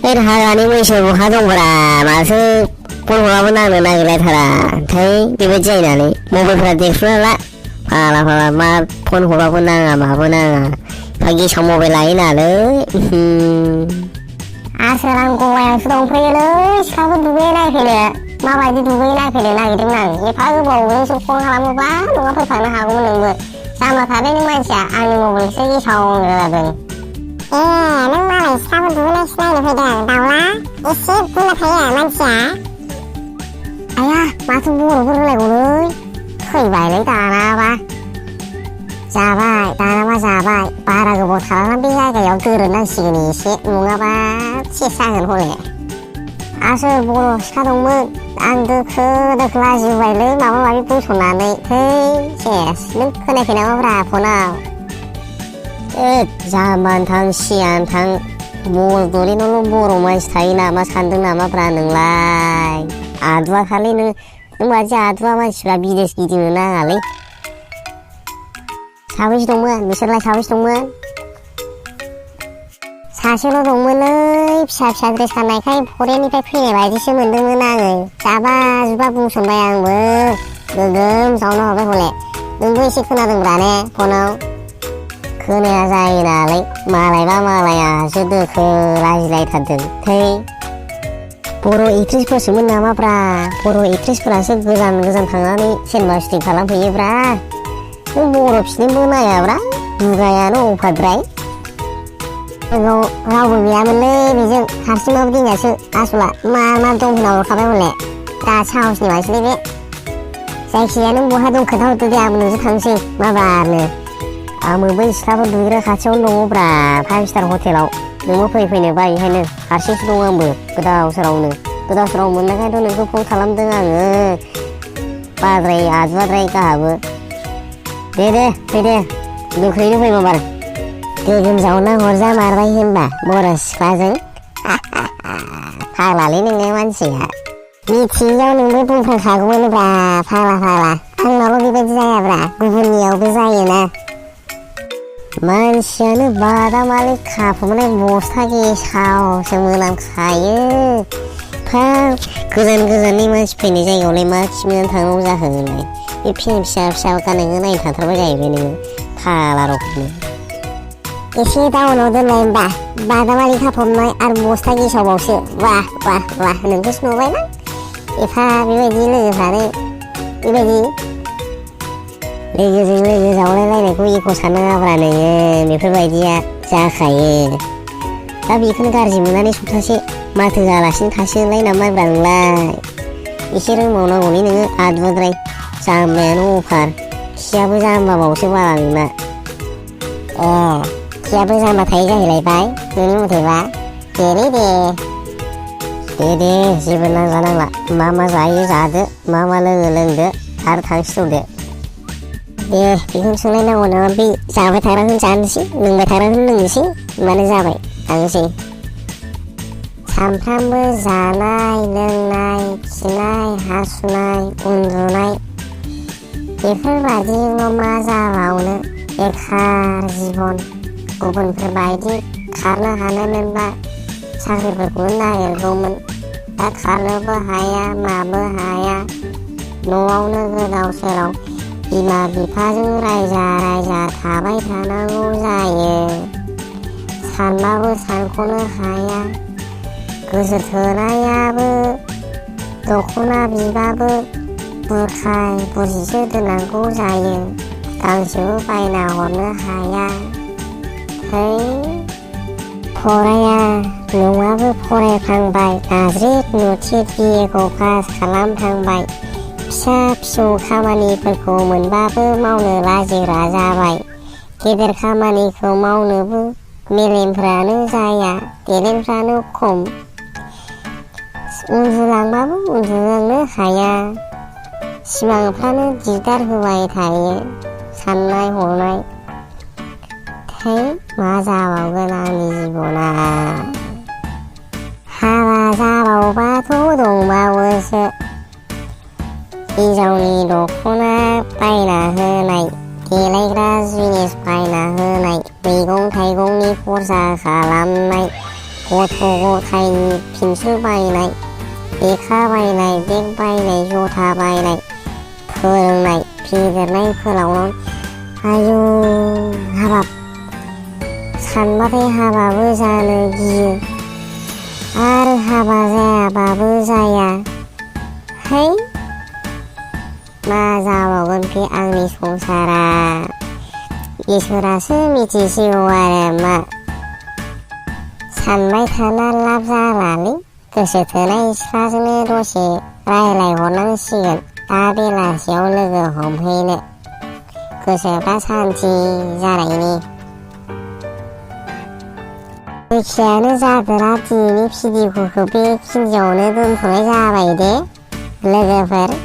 हाग्रानि मैसो बहा दंब्रा माथो फन हराबो नांनो नागिरलायथारा थै बेबायदि जायो नालाय मबाइलफ्रा देरफुना ला फाला फाला मा फन हराबो नाङा माबो नाङा एफा गेसाव मबाइल लायो नालाय आसोल आं गवायावसो दंफैयोलै सिख्लाफोर दुगैयो नायफैनो माबायदि दुगैयो नायफैनो नागिरदोंमोन आं एफा गोबावजोंसो फन खालामोबा न'आव फैफानो हागौमोन नोंबो जाम्बा थादों नों मानसिया आंनि मबाइलखौसो गेसाव जादों नों मालाय सिख्लाफोर दुगैनायसो नायनो फैदों दाउला एसे बुंना थायो मानसिया आया माथो बर'फोर होनलायगौलै थैबायलै दानाबा जाबाय बारा गोबाव थालांना बे जायगायाव दोरोदनांसिगोन एसे नङाबा सेस जागोन हले आसोल बर' सिख्ला दंमोन आं दोखो लाजिबायलै माबा माबि बुंसननानै थै सेस नों खोनायाखै नामाब्रा फनाव जाम्बान थां सियान थां बर'दलिनावल' बर' मानसि थायो नामा सानदों नामाब्रा नोंलाय आदुवा खालि नों बादि आदुवा मानसिफ्रा बिदेश गिदिंनो नाङालै साबैसे दंमोन बिसोरलाय साबैसे दंमोन सासेल' दंमोनलै फिसा ड्रेस गाननायखाय फरेननिफ्राय फैनाय बायदिसो मोनदोंमोन आङो जाबा जुबा बुंसनबाय आंबो गोगोम जावना हरबाय हले नोंबो एसे खोनादोंब्रा ने फनाव खोनाया जायो नालाय मालायबा मालायासो दोखो लाजिलायथारदों थै बर' एक्ट्रिसफोरसोमोन नामाब्रा बर' एक्ट्रिसफोरासो गोजान थांनानै सिनेमा शुटिं खालामफैयोब्रा नों बर' फिल्मबो नायाब्रा दुगायानो अफाद्राय रावबो गैयामोनलै बेजों हारसिंबाबो दिंगासो आसला मा दं होनना हरखाबाय हले दा साहसनि मानसिलै बे जायखिजाया नों बहा दं खोन्थाहरदो दे आंबो नोंजों थांसै माबारनो आंबो बै सिख्लाफोर दुगैग्रा खाथियावनो दङब्रा 5 स्टार हटेलाव नोंबो फैनो बायहायनो हारसिंसो दं आंबो गोदाव सोराव मोननायखायथ' नोंखौ फन खालामदों आङो बाद्राय आदुवाद्राय गाहाबो दे फैदे गोख्रैनो फै माबार गोगोम जावना हरजा मारबाय होनबा बर' सिख्लाजों फाग्लालै नोङो मानसिया मिथियैयाव नोंबो बुंफ्रांखागौमोनब्रा फाग्ला आंनावल' बेबायदि जायाब्रा गुबुननियावबो जायोना मानसियानो बादामालि खाफबनाय बस्था गेसावसो मोनामखायो गोजाननि मानसि फैनाय जायगायावलाय मा खिमिनानै थांनांगौ जाखो होनलाय बे फिल्म फिसा गाननायखौ नायनो थांथारबाय जाहैबाय नोङो फाग्ला रखमनो एसे दाउनाव दोनलाय होनबा बादामालि खाफबनाय आरो बस्था गेसावबावसो वाह नोंखौसो नुबायना एफा बेबायदि लोगोफ्रानो बेबायदि लोगोजों लोगो जावलायलायनायखौ एख' साननाङाब्रा नोङो बेफोरबायदिया जाखायो दा बेखौनो गाज्रि मोननानै सप्तासे माथो होआलासिनो थासिगोनलाय नामाब्रा नोंलाय एसे रोंबावनांगौलै नोङो आदुवाद्राय जाम्बायानो अफार खियाबो जाम्बाबावसो बारा नोंना खियाबो जाम्बा थायो जाहैलायबाय नोंनि मथेबा दे जेबो नांला मा जायो जादो मा लोङो लोंदो आरो थांसिथ'दो दे बेखौनो सोंलायनांगौ नामा बे जाबाय थाग्राखौनो जानोसै लोंबाय थाग्राखौनो लोंनोसै होनबानो जाबाय थांनोसै सामफ्रामबो जानाय लोंनाय खिनाय हासुनाय उन्दुनाय बेफोरबायदिल' मा जाबावनो बेखार जिबन गुबुनफोरबायदि खारनो हानायमोनबा साख्रिफोरखौनो नागिरगौमोन दा खारनोबो हाया माबो हाया न'आवनो गोदाव सोराव बिमा बिफाजों रायजा थाबाय थानांगौ जायो सानबाबो सानख'नो हाया गोसो थोनायाबो दख'ना बिबाबो बुरखाय बुरजिसो दोननांगौ जायो गांसेबो बायना हरनो हाया फराया नङाबो फरायफ्लांबाय नाज्रिद नुथिद बिएखौ पास खालामफ्लांबाय फिसा खामानिफोरखौ मोनबाबो मावनो लाजिग्रा जाबाय गेदेर खामानिखौ मावनोबो मेलेमफ्रानो जाया टेलेन्टफ्रानो खम उन्दुलांबाबो उन्दुलांनो हाया सिमांफ्रानो दिगदार होबाय थायो साननाय हनाय मा जाबावगोन आंनि जिबना हाबा जाबावबाथ' दंबावोसो हिन्जावनि दख'ना बायना होनाय देलायग्रा जिनिस बायना होनाय मैगं थाइगंनि खरसा खालामनाय गथ' गथायनि पेन्सिल बायनाय, लेखा बायनाय, बेग बायनाय, जुथा बायनाय, फोरोंनाय, फेदेरनाय, फोलावनाय, आयु हाबाब सानबाथाय हाबाबो जानो गियो आरो हाबा जायाबाबो जाया। है मा जाबावगोन बे आंनि संसारा, इसोरासो मिथिसिगौ आरो मा। सानबाय थाना लाब जालालै, गोसो थोनाय सिख्लाजोंनो दसे रायलायहरनांसिगोन दा बेलासियाव लोगो हमहैनो, गोसोफ्रा सान्थि जानायनि। जायखियानो जादोला दिनैनि भिडिअखौ बेखिनियावनो दोनथ'नाय जाबाय दे लोगोफोर।